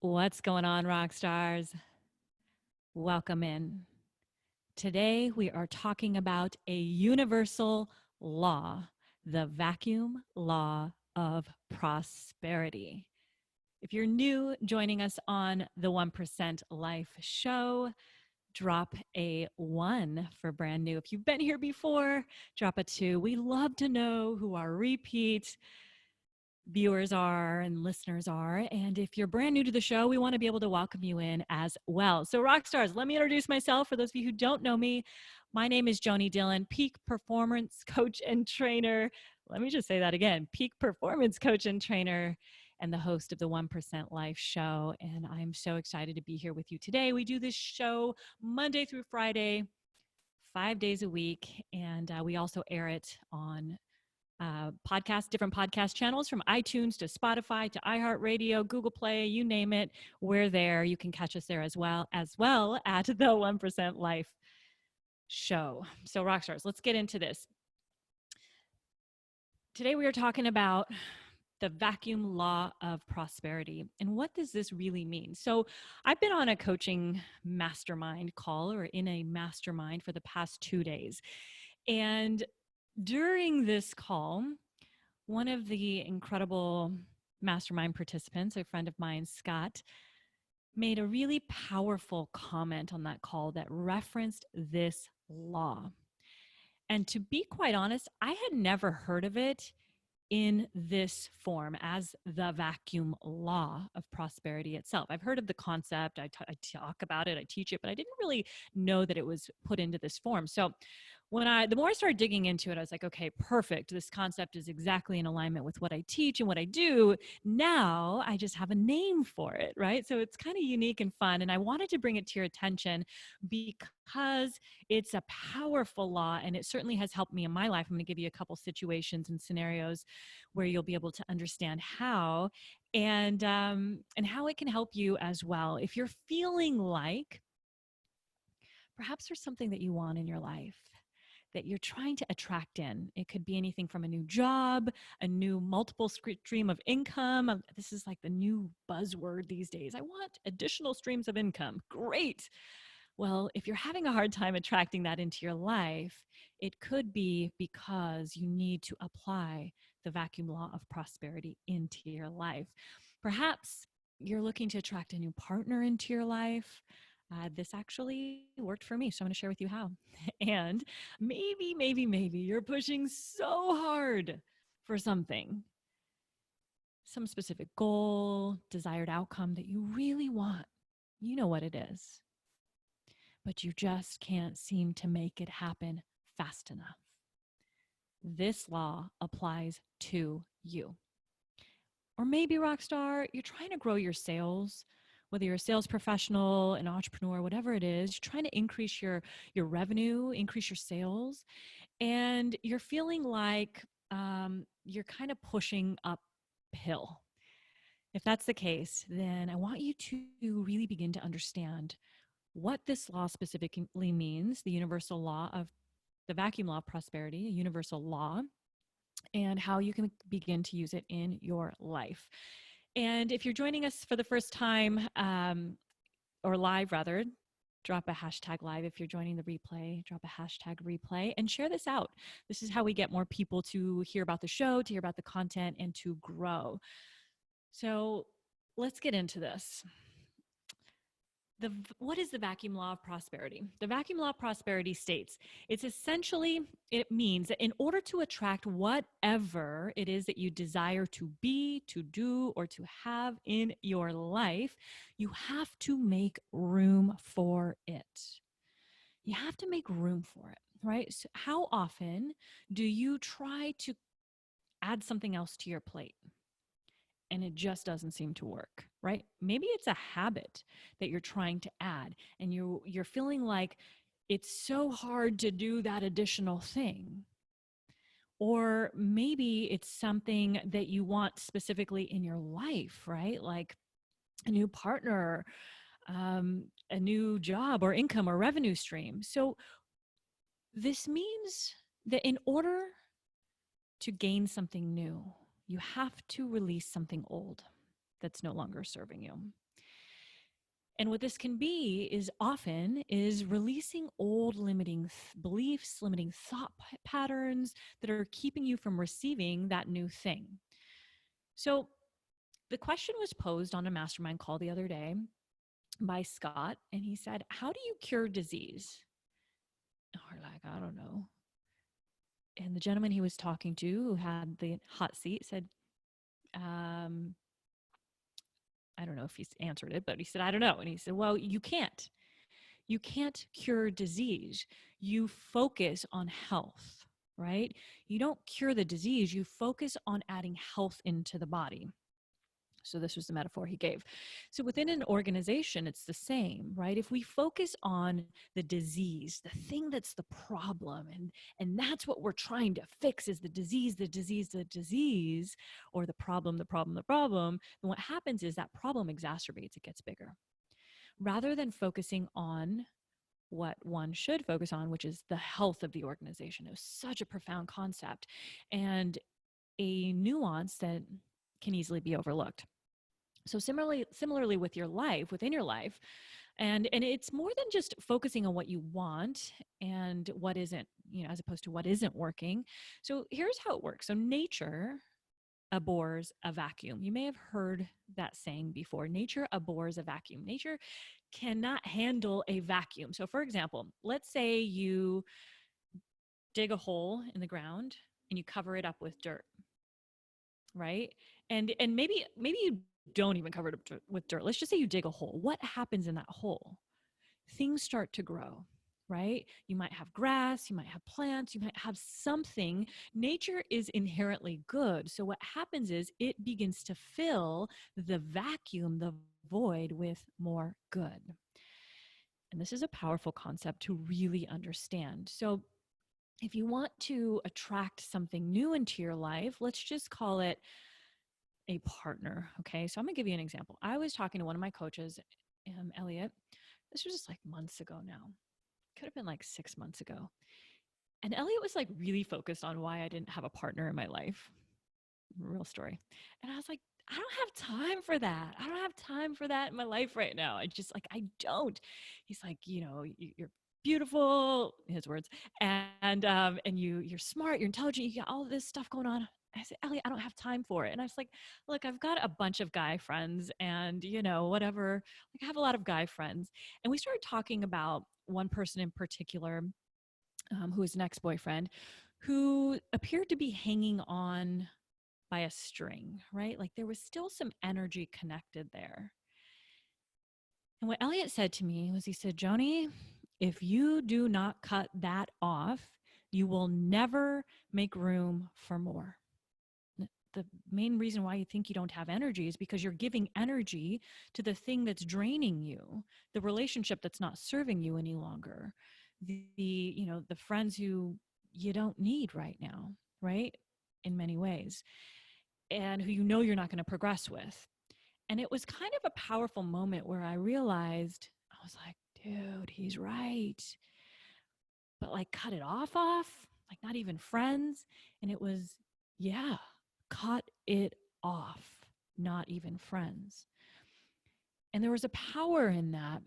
What's going on, rock stars? Welcome in. Today, we are talking about a universal law, the vacuum law of prosperity. If you're new joining us on the 1% Life show, drop a 1 for brand new. If you've been here before, drop a 2. We love to know who our repeat viewers are and listeners are. And if you're brand new to the show, we want to be able to welcome you in as well. So, rock stars, let me introduce myself. For those of you who don't know me, my name is Joanie Dillon, peak performance coach and trainer. Let me just say that again, peak performance coach and trainer, and the host of the 1% Life show. And I'm so excited to be here with you today. We do this show Monday through Friday, 5 days a week. And we also air it on different podcast channels from iTunes to Spotify to iHeartRadio, Google Play, you name it. We're there. You can catch us there as well at the 1% Life show. So, rockstars, let's get into this. Today, we are talking about the vacuum law of prosperity. And what does this really mean? So, I've been on a coaching mastermind call or in a mastermind for the past 2 days. And during this call, one of the incredible mastermind participants, a friend of mine, Scott, made a really powerful comment on that call that referenced this law. And to be quite honest, I had never heard of it in this form as the vacuum law of prosperity itself. I've heard of the concept, I talk about it, I teach it, but I didn't really know that it was put into this form. So the more I started digging into it, I was like, okay, perfect. This concept is exactly in alignment with what I teach and what I do. Now I just have a name for it, right? So it's kind of unique and fun. And I wanted to bring it to your attention because it's a powerful law and it certainly has helped me in my life. I'm going to give you a couple situations and scenarios where you'll be able to understand how and how it can help you as well. If you're feeling like perhaps there's something that you want in your life that you're trying to attract in. It could be anything from a new job, a new multiple stream of income. This is like the new buzzword these days. I want additional streams of income. Great. Well, if you're having a hard time attracting that into your life, it could be because you need to apply the vacuum law of prosperity into your life. Perhaps you're looking to attract a new partner into your life. This actually worked for me, so I'm going to share with you how. And maybe you're pushing so hard for something, some specific goal, desired outcome that you really want. You know what it is, but you just can't seem to make it happen fast enough. This law applies to you. Or maybe, Rockstar, you're trying to grow your sales, whether you're a sales professional, an entrepreneur, whatever it is, you're trying to increase your revenue, increase your sales, and you're feeling like you're kind of pushing uphill. If that's the case, then I want you to really begin to understand what this law specifically means, the universal law of the vacuum law of prosperity, a universal law, and how you can begin to use it in your life. And if you're joining us for the first time, or live rather, drop a hashtag live. If you're joining the replay, drop a hashtag replay and share this out. This is how we get more people to hear about the show, to hear about the content, and to grow. So let's get into this. What is the vacuum law of prosperity? The vacuum law of prosperity states it means that in order to attract whatever it is that you desire to be, to do, or to have in your life, you have to make room for it. You have to make room for it, right? So how often do you try to add something else to your plate and it just doesn't seem to work, right? Maybe it's a habit that you're trying to add and you're feeling like it's so hard to do that additional thing. Or maybe it's something that you want specifically in your life, right? Like a new partner, a new job or income or revenue stream. So this means that in order to gain something new, you have to release something old that's no longer serving you. And what this can be is often is releasing old limiting beliefs, limiting thought patterns that are keeping you from receiving that new thing. So the question was posed on a mastermind call the other day by Scott, and he said, "How do you cure disease?" And we're like, "I don't know." And the gentleman he was talking to, who had the hot seat, said, um, I don't know if he's answered it, but he said, "I don't know." And he said, "Well, you can't. You can't cure disease. You focus on health, right? You don't cure the disease. You focus on adding health into the body." So this was the metaphor he gave. So within an organization, it's the same, right? If we focus on the disease, the thing that's the problem, and that's what we're trying to fix is the disease, the disease, the disease, or the problem, the problem, the problem, then what happens is that problem exacerbates, it gets bigger. Rather than focusing on what one should focus on, which is the health of the organization. It was such a profound concept and a nuance that can easily be overlooked. So similarly with your life, within your life, and it's more than just focusing on what you want and what isn't, as opposed to what isn't working. So here's how it works. So nature abhors a vacuum. You may have heard that saying before. Nature abhors a vacuum. Nature cannot handle a vacuum. So for example, let's say you dig a hole in the ground and you cover it up with dirt, right? And maybe you don't even cover it up with dirt. Let's just say you dig a hole. What happens in that hole? Things start to grow, right? You might have grass, you might have plants, you might have something. Nature is inherently good. So what happens is it begins to fill the vacuum, the void, with more good. And this is a powerful concept to really understand. So if you want to attract something new into your life, let's just call it a partner. Okay. So I'm going to give you an example. I was talking to one of my coaches, Elliot. This was just like months ago now. Could have been like 6 months ago. And Elliot was like really focused on why I didn't have a partner in my life. Real story. And I was like, I don't have time for that. I don't have time for that in my life right now. I don't. He's like, you're beautiful, his words, and you're smart, you're intelligent, you got all this stuff going on. I said, Elliot, I don't have time for it. And I was like, look, I've got a bunch of guy friends and, whatever. Like I have a lot of guy friends. And we started talking about one person in particular, who was an ex-boyfriend, who appeared to be hanging on by a string, right? Like there was still some energy connected there. And what Elliot said to me was, he said, Joanie, if you do not cut that off, you will never make room for more. The main reason why you think you don't have energy is because you're giving energy to the thing that's draining you, the relationship that's not serving you any longer, the friends who you don't need right now, right? In many ways, and who you're not going to progress with. And it was kind of a powerful moment where I realized, I was like, dude, he's right. But like cut it off, like not even friends. And it was, yeah, cut it off, not even friends. And there was a power in that.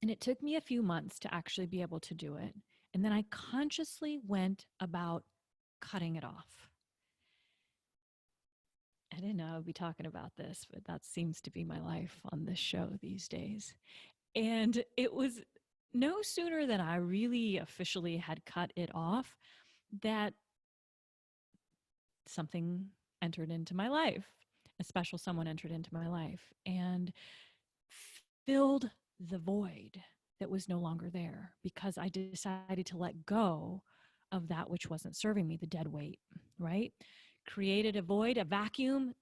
And it took me a few months to actually be able to do it. And then I consciously went about cutting it off. I didn't know I'd be talking about this, but that seems to be my life on this show these days. And it was no sooner than I really officially had cut it off that something entered into my life. A special someone entered into my life and filled the void that was no longer there because I decided to let go of that which wasn't serving me, the dead weight, right? Created a void, a vacuum.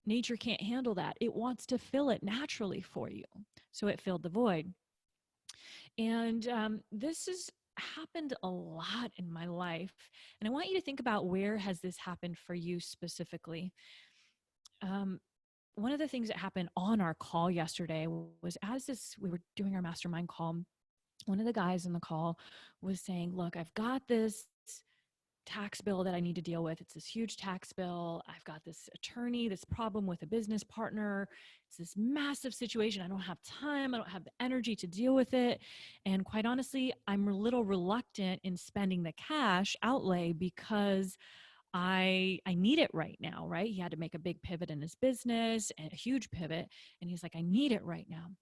Nature can't handle that. It wants to fill it naturally for you. So it filled the void. And this has happened a lot in my life. And I want you to think about, where has this happened for you specifically? One of the things that happened on our call yesterday was, we were doing our mastermind call, one of the guys in the call was saying, look, I've got this tax bill that I need to deal with. It's this huge tax bill. I've got this attorney, this problem with a business partner. It's this massive situation. I don't have time. I don't have the energy to deal with it. And quite honestly, I'm a little reluctant in spending the cash outlay because I need it right now, right? He had to make a big pivot in his business, a huge pivot. And he's like, I need it right now.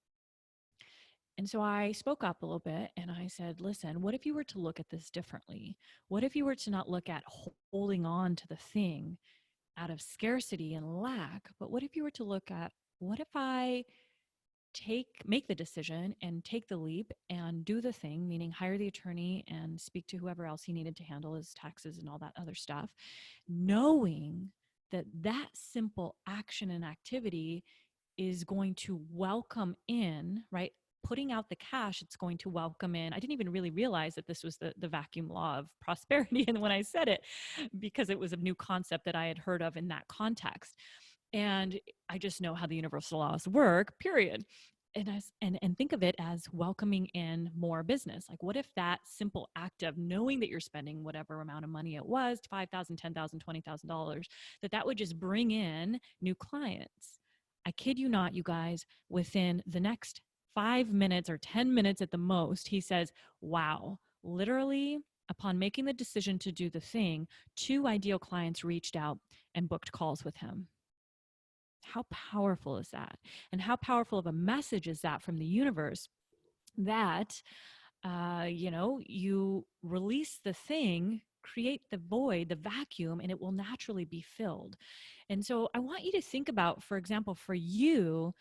And so I spoke up a little bit and I said, listen, what if you were to look at this differently? What if you were to not look at holding on to the thing out of scarcity and lack, but what if you were to look at, what if I make the decision and take the leap and do the thing, meaning hire the attorney and speak to whoever else he needed to handle his taxes and all that other stuff, knowing that that simple action and activity is going to welcome in, right? Putting out the cash, it's going to welcome in. I didn't even really realize that this was the vacuum law of prosperity. And when I said it, because it was a new concept that I had heard of in that context. And I just know how the universal laws work, period. And think of it as welcoming in more business. Like, what if that simple act of knowing that you're spending whatever amount of money it was, $5,000, $10,000, $20,000, that would just bring in new clients. I kid you not, you guys, within the next 5 minutes or 10 minutes at the most, he says, wow, literally, upon making the decision to do the thing, 2 ideal clients reached out and booked calls with him. How powerful is that? And how powerful of a message is that from the universe that, you release the thing, create the void, the vacuum, and it will naturally be filled. And so I want you to think about, for example, for you,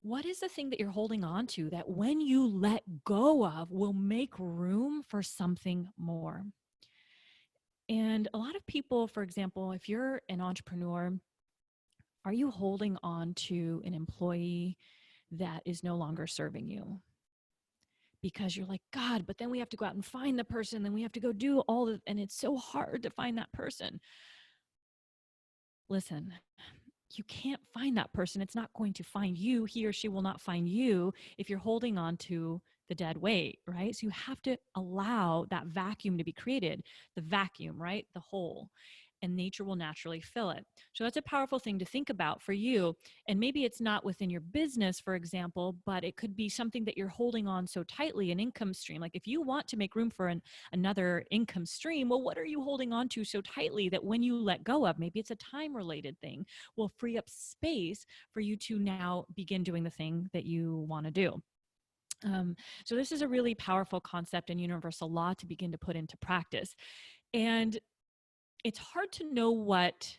what is the thing that you're holding on to that when you let go of will make room for something more? And a lot of people, for example, if you're an entrepreneur, are you holding on to an employee that is no longer serving you? Because you're like, God, but then we have to go out and find the person, then we have to go do all the, and it's so hard to find that person. Listen, you can't find that person. It's not going to find you. He or she will not find you if you're holding on to the dead weight, right? So you have to allow that vacuum to be created, the vacuum, right? The hole. And nature will naturally fill it. So that's a powerful thing to think about for you. And maybe it's not within your business, for example, but it could be something that you're holding on so tightly, an income stream. Like if you want to make room for another income stream, well, what are you holding on to so tightly that when you let go of, maybe it's a time related thing, will free up space for you to now begin doing the thing that you want to do. So this is a really powerful concept and universal law to begin to put into practice. And it's hard to know what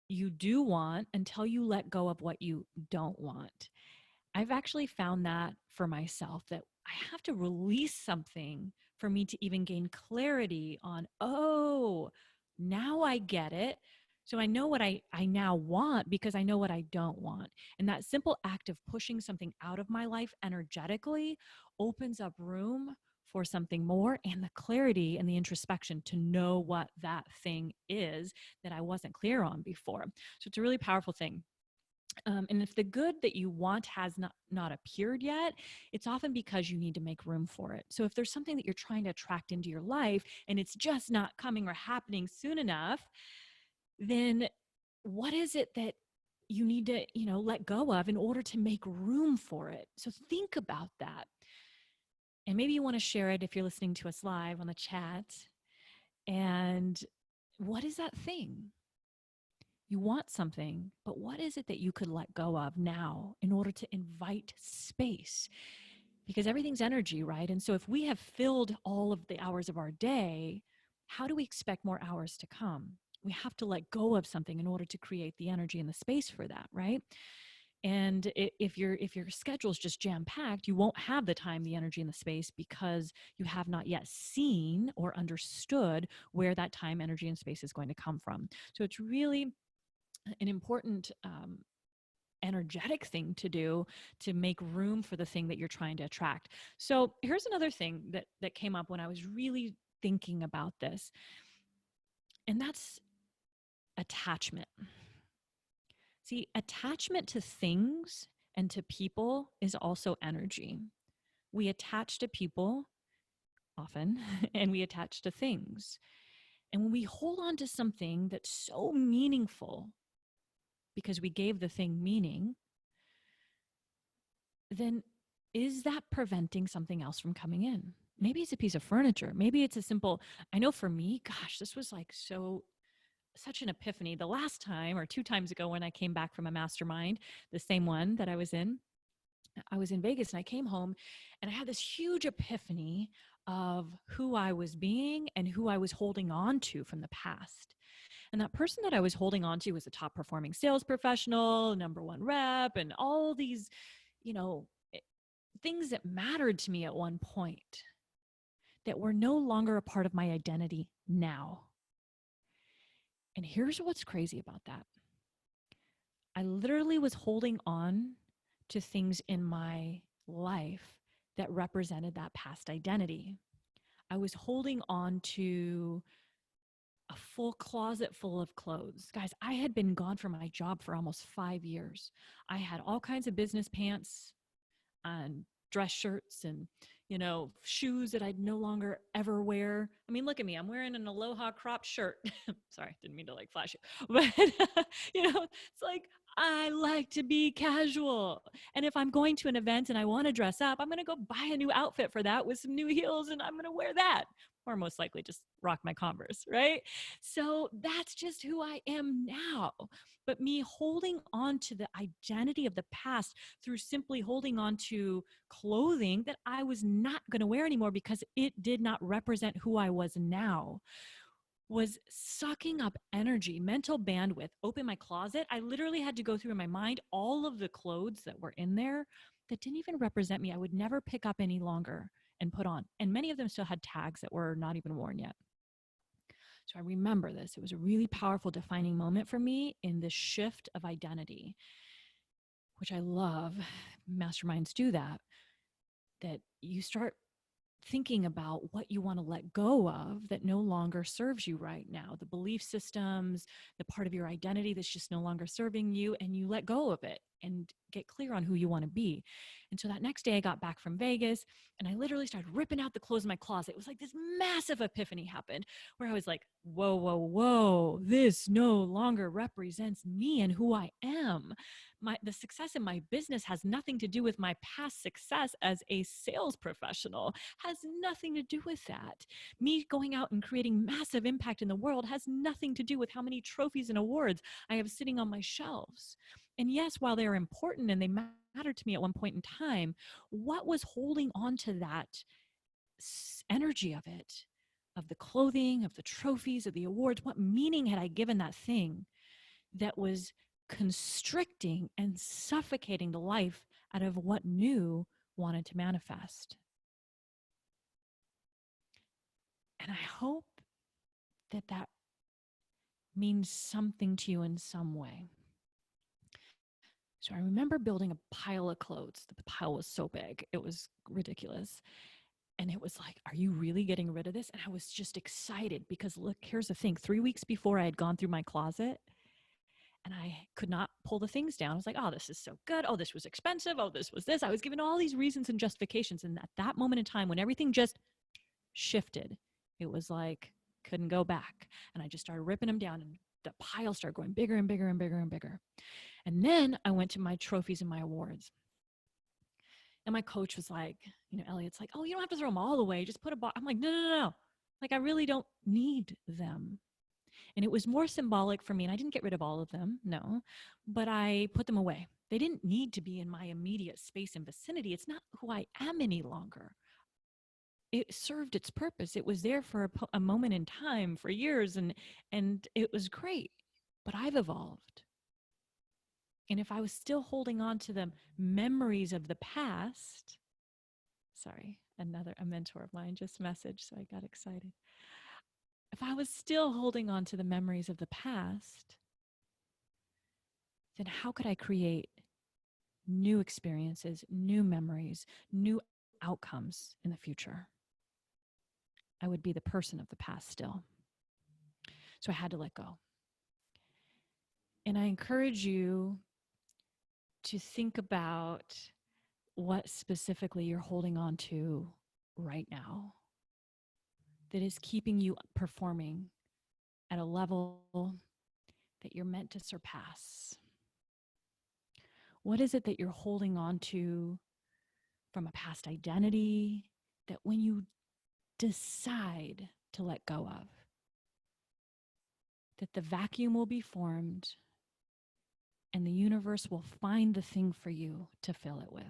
you do want until you let go of what you don't want. I've actually found that for myself, that I have to release something for me to even gain clarity on, oh, now I get it. So I know what I now want because I know what I don't want. And that simple act of pushing something out of my life energetically opens up room for something more and the clarity and the introspection to know what that thing is that I wasn't clear on before. So it's a really powerful thing. And if the good that you want has not appeared yet, it's often because you need to make room for it. So if there's something that you're trying to attract into your life and it's just not coming or happening soon enough, then what is it that you need to, let go of in order to make room for it? So think about that. And maybe you want to share it if you're listening to us live on the chat. And what is that thing? You want something, but what is it that you could let go of now in order to invite space? Because everything's energy, right? And so if we have filled all of the hours of our day, how do we expect more hours to come? We have to let go of something in order to create the energy and the space for that, right? And if your schedule is just jam-packed, you won't have the time, the energy, and the space because you have not yet seen or understood where that time, energy, and space is going to come from. So it's really an important energetic thing to do to make room for the thing that you're trying to attract. So here's another thing that came up when I was really thinking about this, and that's attachment. See, attachment to things and to people is also energy. We attach to people often, and we attach to things. And when we hold on to something that's so meaningful because we gave the thing meaning, then is that preventing something else from coming in? Maybe it's a piece of furniture. Maybe it's a simple, I know for me, gosh, this was like such an epiphany. The last time or 2 times ago when I came back from a mastermind, the same one that I was in Vegas and I came home and I had this huge epiphany of who I was being and who I was holding on to from the past. And that person that I was holding on to was a top performing sales professional, number one rep, and all these, you know, things that mattered to me at one point that were no longer a part of my identity now. And here's what's crazy about that. I literally was holding on to things in my life that represented that past identity. I was holding on to a full closet full of clothes. Guys, I had been gone from my job for almost 5 years. I had all kinds of business pants and dress shirts and, shoes that I'd no longer ever wear. I mean, look at me. I'm wearing an Aloha cropped shirt. Sorry, didn't mean to flash you. But, it's like I like to be casual. And if I'm going to an event and I want to dress up, I'm going to go buy a new outfit for that with some new heels and I'm going to wear that. Or most likely just rock my Converse, right? So that's just who I am now. But me holding on to the identity of the past through simply holding on to clothing that I was not going to wear anymore because it did not represent who I was now was sucking up energy, mental bandwidth. Open my closet. I literally had to go through in my mind all of the clothes that were in there that didn't even represent me. I would never pick up any longer and put on. And many of them still had tags that were not even worn yet. So I remember this. It was a really powerful defining moment for me in this shift of identity, which I love. Masterminds do that you start thinking about what you want to let go of that no longer serves you right now, the belief systems, the part of your identity that's just no longer serving you, and you let go of it and get clear on who you want to be. And so that next day I got back from Vegas and I literally started ripping out the clothes in my closet. It was like this massive epiphany happened where I was like, whoa, whoa, whoa, this no longer represents me and who I am. The success in my business has nothing to do with my past success as a sales professional, has nothing to do with that. Me going out and creating massive impact in the world has nothing to do with how many trophies and awards I have sitting on my shelves. And yes, while they're important and they mattered to me at one point in time, what was holding on to that energy of it, of the clothing, of the trophies, of the awards? What meaning had I given that thing that was constricting and suffocating the life out of what new wanted to manifest? And I hope that means something to you in some way. So I remember building a pile of clothes. The pile was so big. It was ridiculous. And it was like, are you really getting rid of this? And I was just excited because look, here's the thing. 3 weeks before I had gone through my closet and I could not pull the things down. I was like, oh, this is so good. Oh, this was expensive. Oh, this was this. I was given all these reasons and justifications. And at that moment in time, when everything just shifted, it was like, couldn't go back. And I just started ripping them down and the pile started going bigger and bigger and bigger and bigger. And then I went to my trophies and my awards. And my coach was like, Elliot's like, oh, you don't have to throw them all away. Just put a box. I'm like, no. Like, I really don't need them. And it was more symbolic for me. And I didn't get rid of all of them, no, but I put them away. They didn't need to be in my immediate space and vicinity. It's not who I am any longer. It served its purpose. It was there for a moment in time for years, and it was great. But I've evolved. And if I was still holding on to the memories of the past, sorry, a mentor of mine just messaged, so I got excited. If I was still holding on to the memories of the past, then how could I create new experiences, new memories, new outcomes in the future? I would be the person of the past still. So I had to let go. And I encourage you to think about what specifically you're holding on to right now that is keeping you performing at a level that you're meant to surpass? What is it that you're holding on to from a past identity that when you decide to let go of, that the vacuum will be formed and the universe will find the thing for you to fill it with?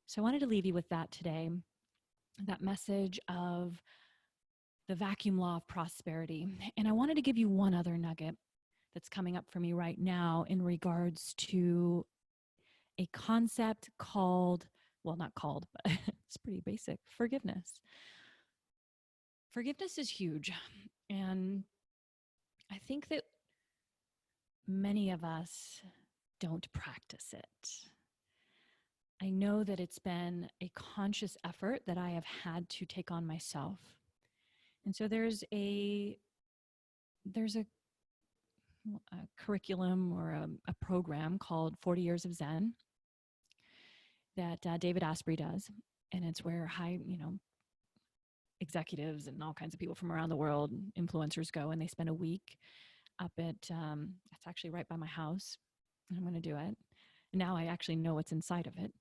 So I wanted to leave you with that today, that message of the vacuum law of prosperity. And I wanted to give you one other nugget that's coming up for me right now in regards to a concept called, well, not called, but it's pretty basic, forgiveness. Forgiveness is huge. And I think that many of us don't practice it. I know that it's been a conscious effort that I have had to take on myself. And so there's a curriculum or a program called 40 Years of Zen that David Asprey does. And it's where executives and all kinds of people from around the world, influencers, go, and they spend a week up at, it's actually right by my house. I'm going to do it. Now I actually know what's inside of it.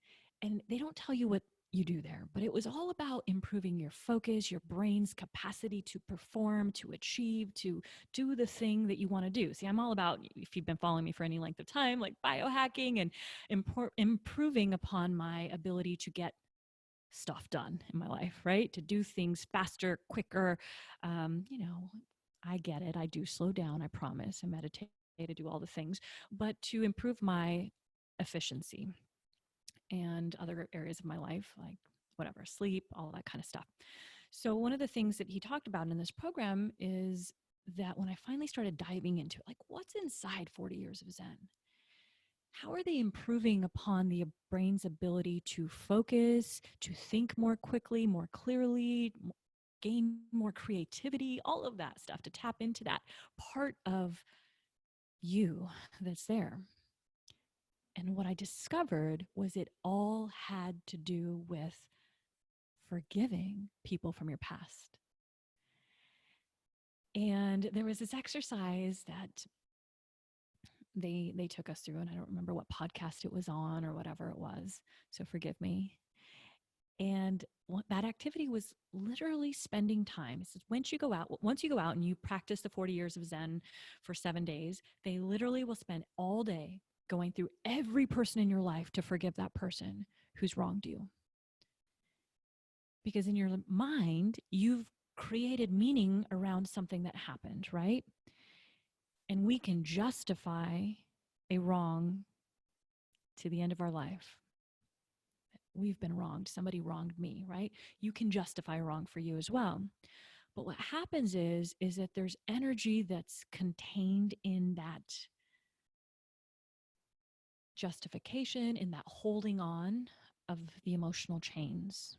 And they don't tell you what you do there, but it was all about improving your focus, your brain's capacity to perform, to achieve, to do the thing that you want to do. See, I'm all about, if you've been following me for any length of time, like biohacking and improving upon my ability to get stuff done in my life, right? To do things faster, quicker. I get it. I do slow down, I promise. I meditate, to do all the things, but to improve my efficiency and other areas of my life, like whatever, sleep, all that kind of stuff. So one of the things that he talked about in this program is that when I finally started diving into it, like what's inside 40 Years of Zen? How are they improving upon the brain's ability to focus, to think more quickly, more clearly, gain more creativity, all of that stuff, to tap into that part of you that's there? And what I discovered was it all had to do with forgiving people from your past. And there was this exercise that they took us through, and I don't remember what podcast it was on or whatever it was, so forgive me. And that activity was literally spending time. It says once you go out and you practice the 40 Years of Zen for 7 days, they literally will spend all day going through every person in your life to forgive that person who's wronged you. Because in your mind, you've created meaning around something that happened, right? And we can justify a wrong to the end of our life. We've been wronged. Somebody wronged me, right? You can justify a wrong for you as well. But what happens is that there's energy that's contained in that justification, in that holding on of the emotional chains.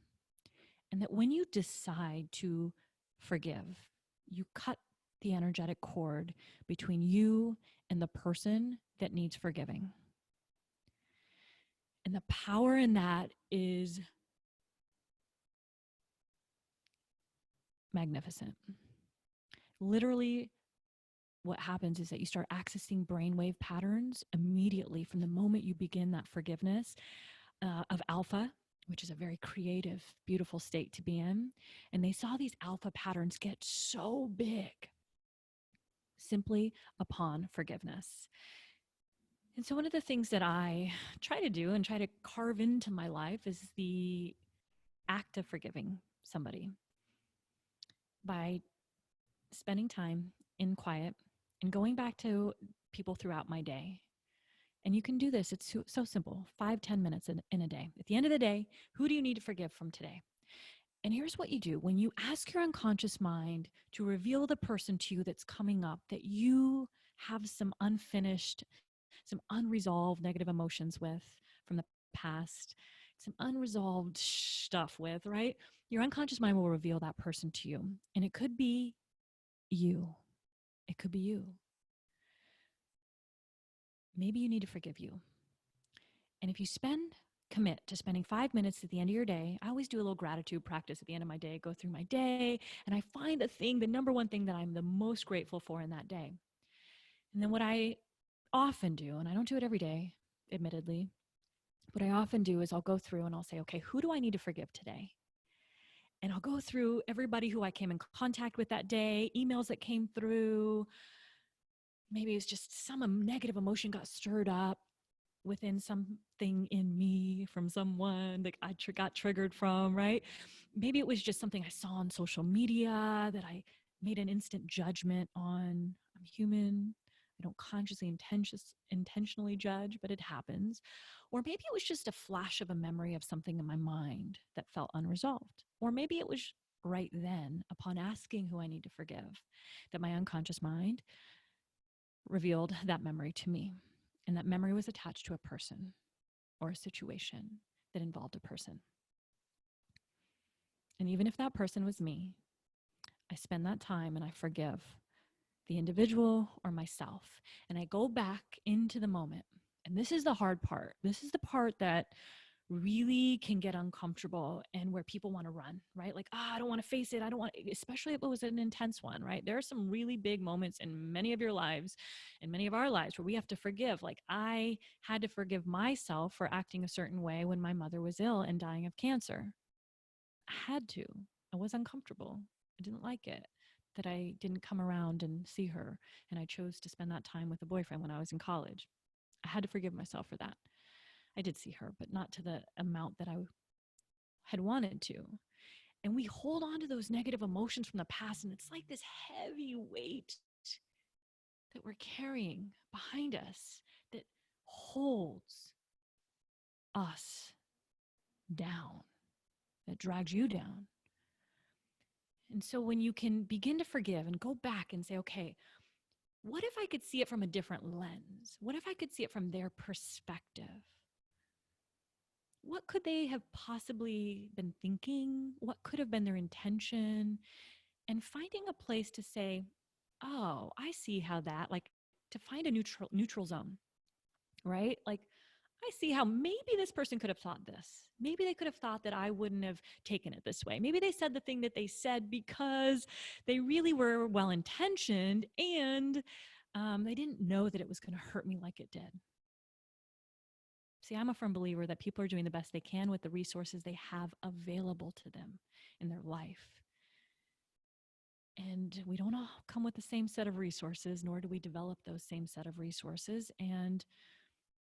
And that when you decide to forgive, you cut the energetic cord between you and the person that needs forgiving. And the power in that is magnificent. Literally, what happens is that you start accessing brainwave patterns immediately from the moment you begin that forgiveness of alpha, which is a very creative, beautiful state to be in. And they saw these alpha patterns get so big simply upon forgiveness. And so one of the things that I try to do and try to carve into my life is the act of forgiving somebody by spending time in quiet and going back to people throughout my day. And you can do this. It's so simple, 5-10 minutes in a day. At the end of the day, who do you need to forgive from today? And here's what you do. When you ask your unconscious mind to reveal the person to you that's coming up, that you have some unfinished, some unresolved negative emotions with from the past, some unresolved stuff with, right? Your unconscious mind will reveal that person to you. And it could be you. It could be you. Maybe you need to forgive you. And if you spend commit to spending 5 minutes at the end of your day. I always do a little gratitude practice at the end of my day, go through my day, and I find the number one thing that I'm the most grateful for in that day. And then what I often do, and I don't do it every day, admittedly, what I often do is I'll go through and I'll say, okay, who do I need to forgive today? And I'll go through everybody who I came in contact with that day, emails that came through. Maybe it's just some negative emotion got stirred up within something in me from someone that I got triggered from, right? Maybe it was just something I saw on social media that I made an instant judgment on. I'm human. I don't consciously intentionally judge, but it happens. Or maybe it was just a flash of a memory of something in my mind that felt unresolved. Or maybe it was right then, upon asking who I need to forgive, that my unconscious mind revealed that memory to me. And that memory was attached to a person or a situation that involved a person. And even if that person was me, I spend that time and I forgive the individual or myself. And I go back into the moment. And this is the hard part. This is the part that really can get uncomfortable and where people want to run, right? Like, I don't want to face it. I don't want, especially if it was an intense one, right? There are some really big moments in many of your lives and many of our lives where we have to forgive. Like, I had to forgive myself for acting a certain way when my mother was ill and dying of cancer. I had to. I was uncomfortable. I didn't like it that I didn't come around and see her. And I chose to spend that time with a boyfriend when I was in college. I had to forgive myself for that. I did see her, but not to the amount that I had wanted to. And we hold on to those negative emotions from the past, and it's like this heavy weight that we're carrying behind us that holds us down, that drags you down. And so when you can begin to forgive and go back and say, okay, what if I could see it from a different lens? What if I could see it from their perspective? What could they have possibly been thinking? What could have been their intention? And finding a place to say, oh, I see how that, like to find a neutral zone, right? Like, I see how maybe this person could have thought this. Maybe they could have thought that I wouldn't have taken it this way. Maybe they said the thing that they said because they really were well-intentioned and they didn't know that it was going to hurt me like it did. See, I'm a firm believer that people are doing the best they can with the resources they have available to them in their life. And we don't all come with the same set of resources, nor do we develop those same set of resources. And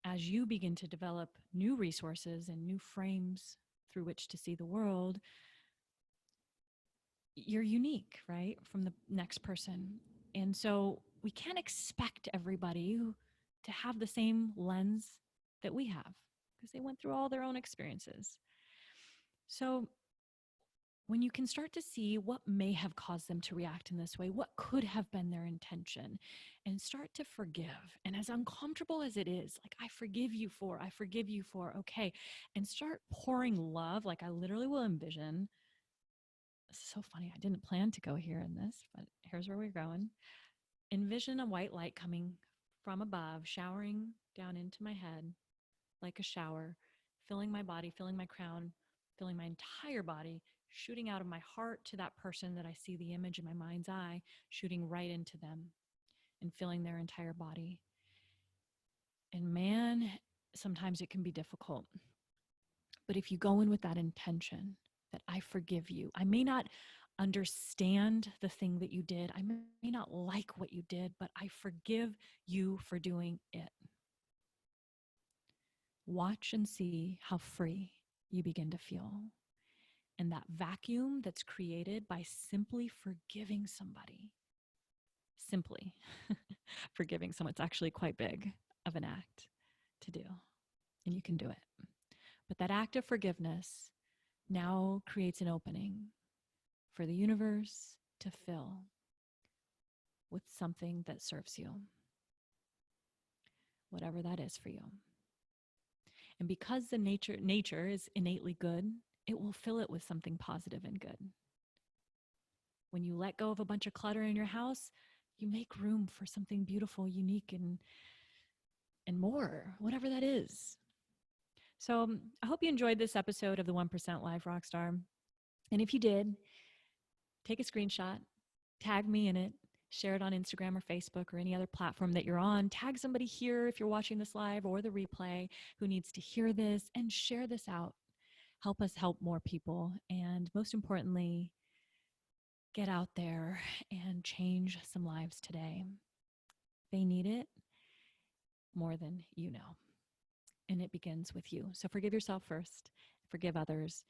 as you begin to develop new resources and new frames through which to see the world, you're unique, right, from the next person. And so we can't expect everybody to have the same lens that we have because they went through all their own experiences. So when you can start to see what may have caused them to react in this way, what could have been their intention, and start to forgive. And as uncomfortable as it is, like, I forgive you for, okay. And start pouring love. Like, I literally will envision, this is so funny. I didn't plan to go here in this, but here's where we're going. Envision a white light coming from above, showering down into my head like a shower, filling my body, filling my crown, filling my entire body, shooting out of my heart to that person that I see the image in my mind's eye, shooting right into them and filling their entire body. And man, sometimes it can be difficult. But if you go in with that intention that I forgive you, I may not understand the thing that you did, I may not like what you did, but I forgive you for doing it. Watch and see how free you begin to feel. And that vacuum that's created by simply forgiving somebody. Simply forgiving someone. It's actually quite big of an act to do. And you can do it. But that act of forgiveness now creates an opening for the universe to fill with something that serves you. Whatever that is for you. And because the nature is innately good, it will fill it with something positive and good. When you let go of a bunch of clutter in your house, you make room for something beautiful, unique, and more, whatever that is. So I hope you enjoyed this episode of the 1% Life Rockstar. And if you did, take a screenshot, tag me in it, share it on Instagram or Facebook or any other platform that you're on. Tag somebody here if you're watching this live or the replay who needs to hear this, and share this out. Help us help more people. And most importantly, get out there and change some lives today. They need it more than you know. And it begins with you. So forgive yourself first, forgive others,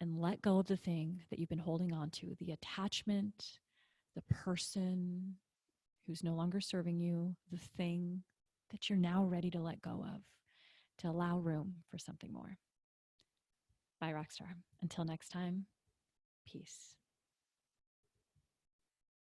and let go of the thing that you've been holding on to, the attachment, the person who's no longer serving you, the thing that you're now ready to let go of, to allow room for something more. Bye, Rockstar. Until next time, peace.